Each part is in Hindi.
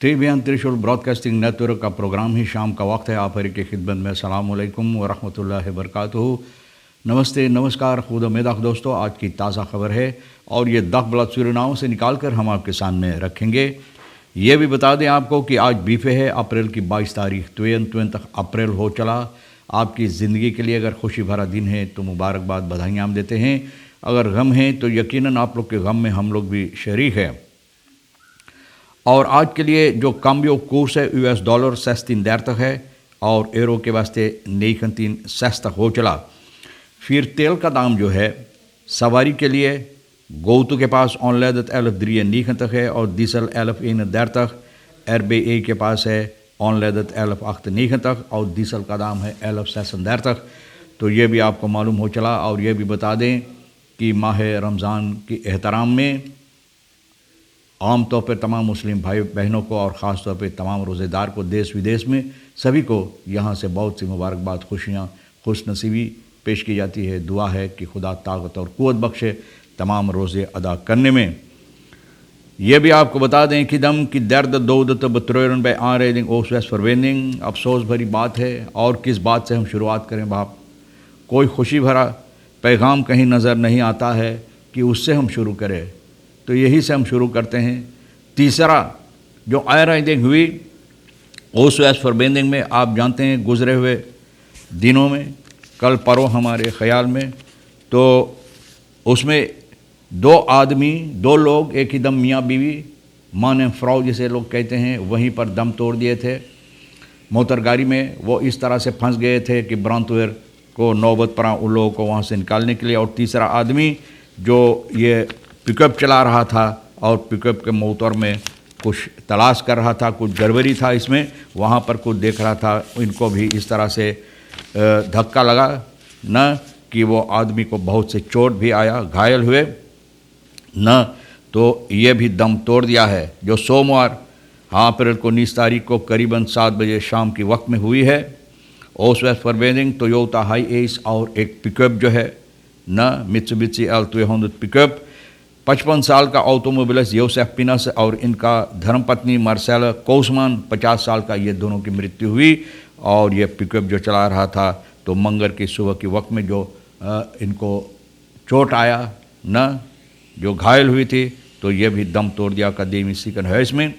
टीवीएन त्रिशूल ब्रॉडकास्टिंग नेटवर्क का प्रोग्राम ही शाम का वक्त है। आप हर की खिदमत में अस्सलामु अलैकुम व रहमतुल्लाहि व बरकातुहू। नमस्ते, नमस्कार, खुद मेदाख दोस्तों। आज की ताज़ा खबर है और ये दख बलद सुरनाओं से निकाल कर हम आपके सामने रखेंगे। ये भी बता दें आपको कि आज बीफे है, अप्रैल की 22 तारीख, 22 अप्रैल हो चला। आपकी ज़िंदगी के लिए अगर खुशी भरा दिन है तो मुबारकबाद, बधाइयाँ हम देते हैं। अगर गम है तो यकीनन आप लोग के गम में हम लोग भी शरीक हैं। और आज के लिए जो काम्बियो कोर्स है US डॉलर 16 तक है और एरो के वास्ते 19 तक हो चला। फिर तेल का दाम जो है सवारी के लिए गोतु के पास ऑनलेदत 11 तक है और डीजल 11 तक। RBA के पास है ऑनलेदत 11 तक और डीजल का दाम है 11 तक। तो ये भी आपको मालूम हो चला। और ये भी बता दें कि माह रमज़ान के एहतराम में आम तौर पर तमाम मुस्लिम भाई बहनों को और ख़ास तौर पर तमाम रोज़ेदार को देश विदेश में सभी को यहाँ से बहुत सी मुबारकबाद, खुशियाँ, खुशनसीबी पेश की जाती है। दुआ है कि खुदा ताकत और क़ुव्वत बख्शे तमाम रोज़े अदा करने में। यह भी आपको बता दें कि दम की दर्द दौदत बतरन बे आ रेडिंग ओस वेस्ट फॉरवेनिंग। अफसोस भरी बात है और किस बात से हम शुरुआत करें बाप। कोई खुशी भरा पैगाम कहीं नज़र नहीं आता है कि उससे हम शुरू करें, तो यही से हम शुरू करते हैं। तीसरा जो आयराइडिंग हुई ओस वेस्ट फॉरवेनिंग में, आप जानते हैं गुज़रे हुए दिनों में, कल परो हमारे ख़्याल में, तो उसमें दो लोग एक ही दम मियाँ बीवी मान एंड फ्रॉ जिसे लोग कहते हैं, वहीं पर दम तोड़ दिए थे। मोटर गाड़ी में वो इस तरह से फंस गए थे कि ब्रांतवेयर को नौबत पड़ा उन लोगों को वहाँ से निकालने के लिए। और तीसरा आदमी जो ये पिकअप चला रहा था और पिकअप के मोटर में कुछ तलाश कर रहा था, कुछ गड़बड़ी था इसमें, वहाँ पर कुछ देख रहा था। इनको भी इस तरह से धक्का लगा न कि वो आदमी को बहुत से चोट भी आया, घायल हुए न, तो ये भी दम तोड़ दिया है। जो सोमवार अप्रैल को 19 तारीख को करीबन 7 बजे शाम के वक्त में हुई है। ओस वेस्ट फॉरवेनिंग टोयोटा हाई एस और एक पिकअप जो है न मित्सुबिशी L200 पिकअप, 55 साल का ऑटोमोबिलिस्ट योसेफ पिनस और इनका धर्मपत्नी मार्सेला कोसमान 50 साल का, ये दोनों की मृत्यु हुई। और ये पिकअप जो चला रहा था तो मंगर की सुबह के वक्त में जो इनको चोट आया न, जो घायल हुई थी, तो ये भी दम तोड़ दिया का देवी सिकन है। इसमें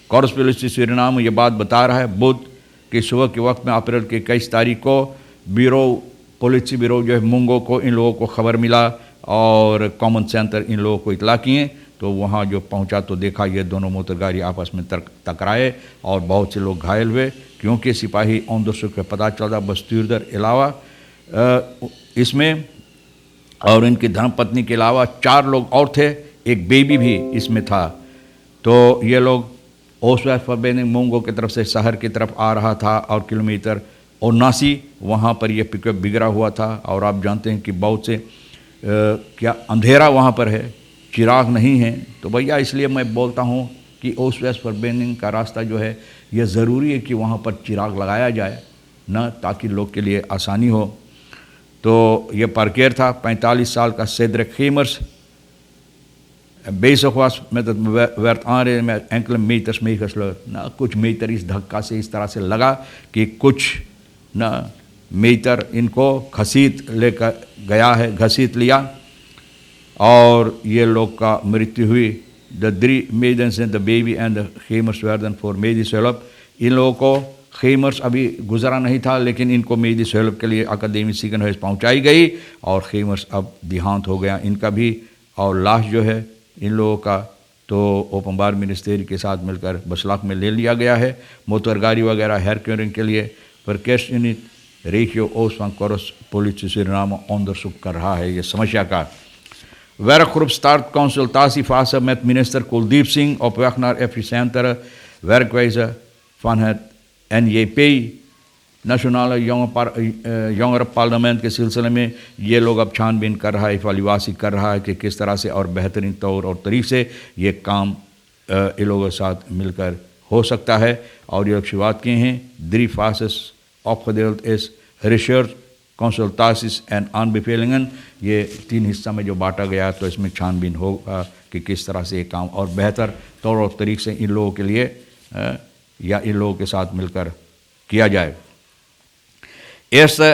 कॉरस्पेलिस्टी सुरिनाम ये बात बता रहा है बुध की सुबह के वक्त में अप्रैल की 21 तारीख को पुलिस ब्यूरो जो है मुंगो को इन लोगों को खबर मिला और कॉमन सेंटर इन लोगों को इतला किए। तो वहाँ जो पहुँचा तो देखा ये दोनों मोटर गाड़ी आपस में टकराए और बहुत से लोग घायल हुए, क्योंकि सिपाही ऑन द स्पॉट पता चला बस्तूरदर अलावा इसमें और इनकी धर्मपत्नी के अलावा 4 लोग और थे, एक बेबी भी इसमें था। तो ये लोग ओस वेस्ट फॉरवेनिंग मोंगो की तरफ से शहर की तरफ आ रहा था और किलोमीटर 79 वहाँ पर यह पिकअप बिगड़ा हुआ था। और आप जानते हैं कि बहुत से क्या अंधेरा वहाँ पर है, चिराग नहीं है। तो भैया इसलिए मैं बोलता हूँ कि ओस वेस्ट फॉरवेनिंग का रास्ता जो है यह ज़रूरी है कि वहाँ पर चिराग लगाया जाए न, ताकि लोग के लिए आसानी हो। तो ये परकेर था 45 साल का सेद्र खीमर्स बेसखवास में तो व्यर्थ आ रहे में एंकल मीटर ना, कुछ मीटर इस धक्का से इस तरह से लगा कि कुछ न मीटर इनको घसीट लेकर गया है, घसीट लिया और ये लोग का मृत्यु हुई। The 3 maidens and the baby and the Khmers were for मेडी सेलप। इन लोगों को खीमर्स अभी गुजरा नहीं था, लेकिन इनको मेडी सेलप के लिए अकादमी सिकन हाउस पहुँचाई गई और खीमर्स अब देहांत हो गया इनका भी। और लाश जो है इन लोगों का तो ओपन बार मिनिस्ट्री के साथ मिलकर बसलाक में ले लिया गया है। मोटर गाड़ी वगैरह हेयर क्योरिंग के लिए पर कैश यूनिट रेशियो ओस कोरस पुलिस सुरिनाम onderzoek कर रहा है ये समस्या का। Werkgroep start consultatiefase met minister Kuldeep Singh op weg naar efficiëntere werkwijze van het NJP national jongerenparlement के सिलसिले में ये लोग अब छानबीन कर रहा है, इवालुएशन कर रहा है कि किस तरह से और बेहतरीन तौर और तरीक़े से ये काम इन लोगों के साथ मिलकर हो सकता है। और ये लोग शुरुआत किए हैं 3 fases opgedeeld is research, consultaties and aanbevelingen। ये 3 हिस्सा में जो बांटा गया तो इसमें छानबीन होगा कि किस तरह से ये काम और बेहतर तौर और तरीक़े से इन लोगों के लिए या इन लोगों के साथ मिलकर किया जाए। Eerste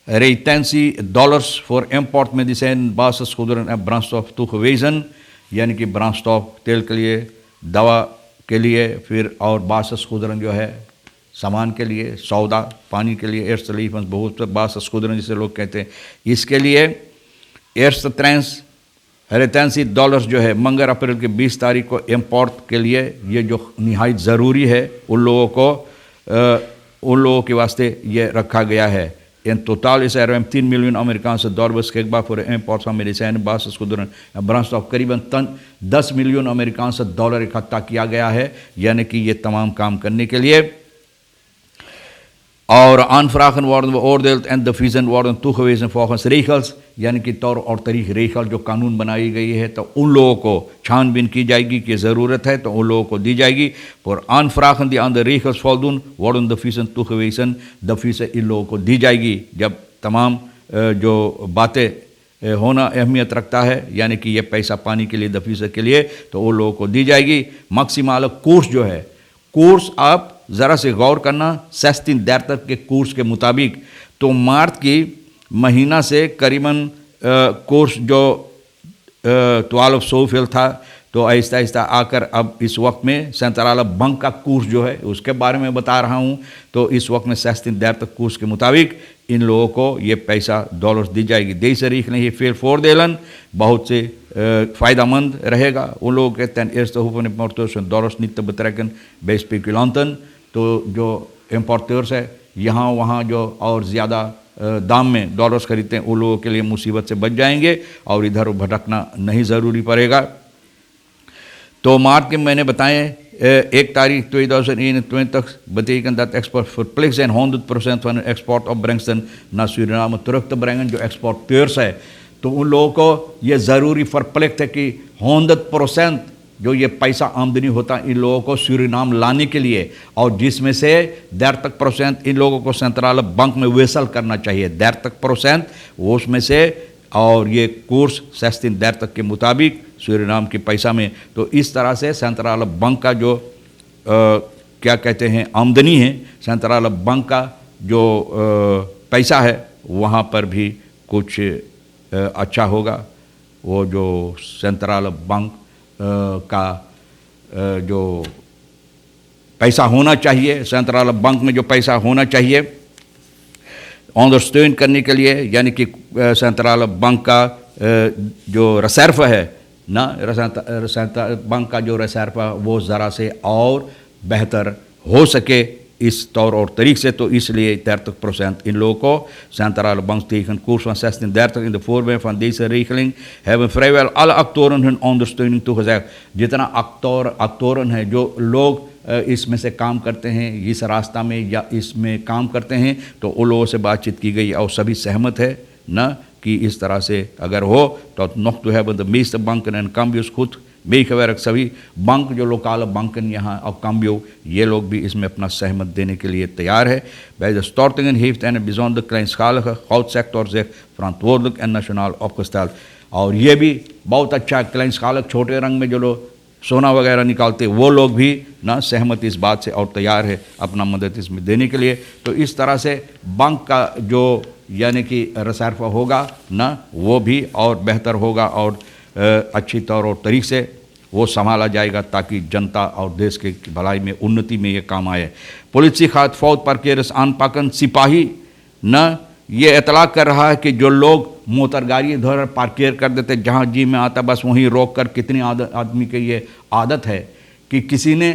$10 voor importmedicijn, basisgoederen en brandstof toegewezen, यानी कि brandstof तेल के लिए, दवा के लिए, फिर और basisgoederen जो है सामान के लिए, सौदा पानी के लिए, eerste levens बहुत basisgoederen जिसे लोग कहते हैं, इसके लिए eerste retentie डॉलर्स जो है मंगर अप्रैल के 20 तारीख को इंपोर्ट के लिए, ये जो निहायत ज़रूरी है उन लोगों के वास्ते ये रखा गया है। In totaal is er ruim 10 miljoen Amerikaanse dollar beschikbaar voor de import van medicijnen, basisgoederen en brandstof। करीबन 10 मिलियन अमेरिकान डॉलर इकट्ठा किया गया है, यानी कि ये तमाम काम करने के लिए। और aanvragen worden beoordeeld en de visum worden toegewezen volgens regels, यानी कि तौर और तरीक रेखल जो कानून बनाई गई है, तो उन लोगों को छानबीन की जाएगी कि ज़रूरत है तो उन लोगों को दी जाएगी। और aanvragen die aan de regels voldoen worden de visum toegewezen, de visum इन लोगों को दी जाएगी। जब तमाम जो बातें होना अहमियत रखता है, यानी कि ये पैसा पानी के लिए, द visum के लिए, तो उन लोगों को दी जाएगी। मैक्सिमल कोर्स जो है, कोर्स आप ज़रा से गौर करना, 16 के कोर्स के मुताबिक तो मार्च की महीना से करीबन कोर्स जो 1200 फील था, तो आहिस्ता आहिस्ता आकर अब इस वक्त में सेंट्रल बैंक का कोर्स जो है उसके बारे में बता रहा हूँ। तो इस वक्त में 16 कोर्स के मुताबिक इन लोगों को ये पैसा डॉलर्स दी जाएगी। देश नहीं फेल फोरदेलन बहुत से फ़ायदामंद रहेगा उन लोगों के तन eerste hoeven importeurs dollars niet te betrekken bij speculanten। तो जो इम्पोर्टर्स है यहाँ वहाँ जो और ज़्यादा दाम में डॉलर्स खरीदते हैं उन लोगों के लिए मुसीबत से बच जाएंगे और इधर भटकना नहीं ज़रूरी पड़ेगा। तो मार्च के मैंने बताएं 1 तारीख 2021 betekent dat export verplicht zijn 100% van de exportopbrengsten naar Suriname terug te brengen। जो एक्सपोर्टर्स है तो उन लोगों को ये ज़रूरी verplicht है कि 100% जो ये पैसा आमदनी होता है इन लोगों को सूरीनाम लाने के लिए, और जिसमें से 30% इन लोगों को सेंट्रल बैंक में वेसल करना चाहिए, 30% वो उसमें से। और ये कोर्स 16 के मुताबिक सूरीनाम के पैसा में। तो इस तरह से सेंट्रल बैंक का जो क्या कहते हैं आमदनी है, सेंट्रल बैंक का जो पैसा है वहाँ पर भी कुछ अच्छा होगा। वो जो सेंट्रल बैंक का जो पैसा होना चाहिए, सेंट्रल बैंक में जो पैसा होना चाहिए अंडरस्टैंड करने के लिए, यानी कि सेंट्रल बैंक का जो रिजर्व है ना, सेंट्रल बैंक का जो रिजर्व है वो ज़रा से और बेहतर हो सके इस तौर और तरीक़े से। तो इसलिए 30% इन लोगों को central bank tegen koers van 16,30 in de voorbeeld van deze regeling hebben vrijwel alle actoren hun ondersteuning toegezegd। जितना actoren हैं जो लोग इसमें से काम करते हैं, इस रास्ता में या इसमें काम करते हैं, तो उन लोगों से बातचीत की गई और सभी सहमत है ना कि इस तरह से अगर हो तो nog toe hebben de meeste banken en cambios goed meegewerkt। सभी बैंक जो लोकल banken यहाँ और cambio ये लोग भी इसमें अपना सहमत देने के लिए तैयार है। Bij de stortingen heeft een bijzonder kleinschalige goudsector zich verantwoordelijk en nationaal opgesteld। और ये भी बहुत अच्छा kleinschalig छोटे रंग में जो लोग सोना वगैरह निकालते वो लोग भी ना सहमत इस बात से और तैयार है अपना मदद इसमें देने के लिए। तो इस तरह से बैंक का जो यानी कि रिजर्व होगा ना वो भी और बेहतर होगा और अच्छी तौर और तरीक़े से वो संभाला जाएगा ताकि जनता और देश के भलाई में उन्नति में ये काम आए। पुलिस खात फौज parkeerders aanpakken सिपाही न ये इतला कर रहा है कि जो लोग मोटर गाड़ी इधर पार्केर कर देते जहाँ जी में आता बस वहीं रोक कर, कितनी आदमी की ये आदत है कि किसी ने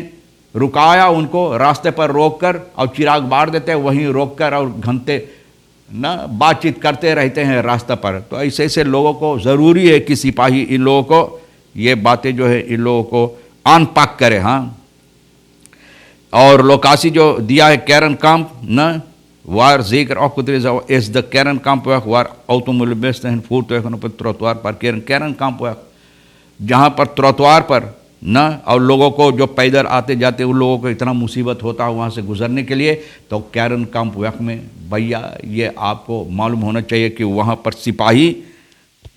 रुकाया उनको रास्ते पर रोक कर और चिराग बार देते वहीं रोक कर और घंटे ना बातचीत करते रहते हैं रास्ते पर। तो ऐसे ऐसे लोगों को ज़रूरी है कि सिपाही इन लोगों को ये बातें जो है इन लोगों को aanpak करे। हाँ, और लोकासी जो दिया है Kernkamp न waar zeker opgetreden is de Kernkampweg waar automobilisten hun voertuigen op het trottoir parkeren। Kernkampweg जहाँ पर ट्रोटवार पर न और लोगों को जो पैदल आते जाते उन लोगों को इतना मुसीबत होता है वहाँ से गुजरने के लिए, तो Kernkampweg में भैया ये आपको मालूम होना चाहिए कि वहाँ पर सिपाही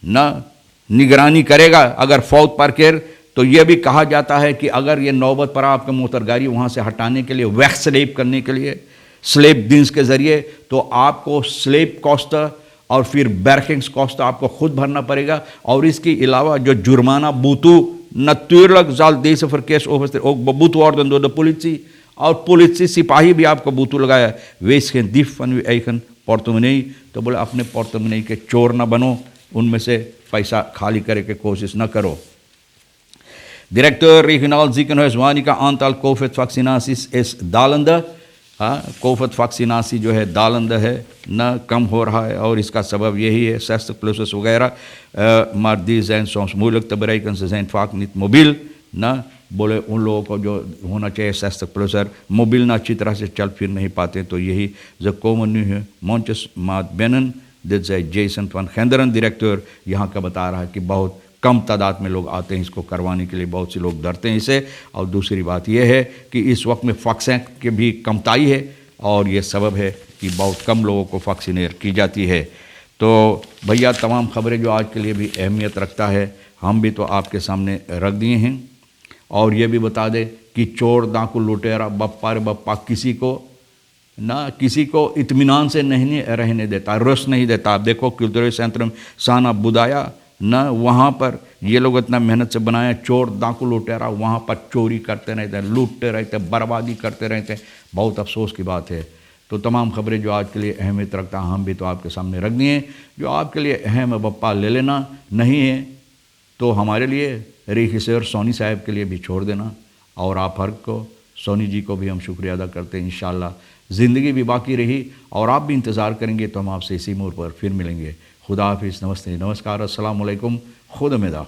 न निगरानी करेगा। अगर फौज पार्केर तो यह भी कहा जाता है कि अगर ये नौबत पर आपके मोटरगाड़ी वहाँ से हटाने के लिए, वैक्स स्लेब करने के लिए, स्लेब दिन्स के ज़रिए, तो आपको स्लेब कॉस्ट और फिर बैरकिंग्स कॉस्ट आपको खुद भरना पड़ेगा। और इसके अलावा जो जुर्माना बूतू natürlich zal deze verkeersovertreding ook beboet worden door de politie. और पुलिस सिपाही भी आपको बूतू लगाया, waste geen dief van uw eigen portemonnee, तो बोले अपने पोर्टमनी के चोर ना बनो, उनमें से पैसा खाली करे की कोशिश न करो। Directeur regionaal ziekenhuis Wanica, aantal COVID-vaccinaties is dalende। हाँ, कोविड-vaccinatie जो है दालंद है, न कम हो रहा है, और इसका सबब यही है 60+ वगैरह, maar die zijn soms moeilijk te bereiken, ze zijn vaak niet mobiel। न बोले उन लोगों को जो होना चाहिए 60+er मोबिल ना अच्छी तरह से चल फिर नहीं पाते, तो यही ze komen nu mondjesmaat binnen। dit zei Jason van Genderen, director यहाँ का बता रहा है कि बहुत कम तादाद में लोग आते हैं इसको करवाने के लिए, बहुत से लोग डरते हैं इसे। और दूसरी बात यह है कि इस वक्त में वैक्सीन की भी कमताई है, और ये सबब है कि बहुत कम लोगों को वैक्सीनेट की जाती है। तो भैया तमाम खबरें जो आज के लिए भी अहमियत रखता है, हम भी तो आपके सामने रख दिए हैं। और ये भी बता दें कि चोर डाकू लुटेरा बप्पा रे बप्पा किसी को इत्मीनान से नहीं रहने देता, रस नहीं देता। आप देखो कुल्तुरल सेंटर साना बुदाया न, वहाँ पर ये लोग इतना मेहनत से बनाया, चोर डाकू लुटेरा वहाँ पर चोरी करते रहते हैं, लूटते रहते हैं, बर्बादी करते रहते हैं। बहुत अफसोस की बात है। तो तमाम खबरें जो आज के लिए अहमियत रखता हम भी तो आपके सामने रख दिए। जो आपके लिए अहम है बप्पा ले लेना, नहीं है तो हमारे लिए रेखिसर सोनी साहब के लिए भी छोड़ देना। और आप हर को, सोनी जी को भी हम शुक्रिया अदा करते हैं। इंशाअल्लाह ज़िंदगी भी बाकी रही और आप भी इंतज़ार करेंगे तो हम आपसे इसी मोड़ पर फिर मिलेंगे। खुदा हाफिज़, नमस्ते, नमस्कार, अस्सलाम वालेकुम, खुद में दाख।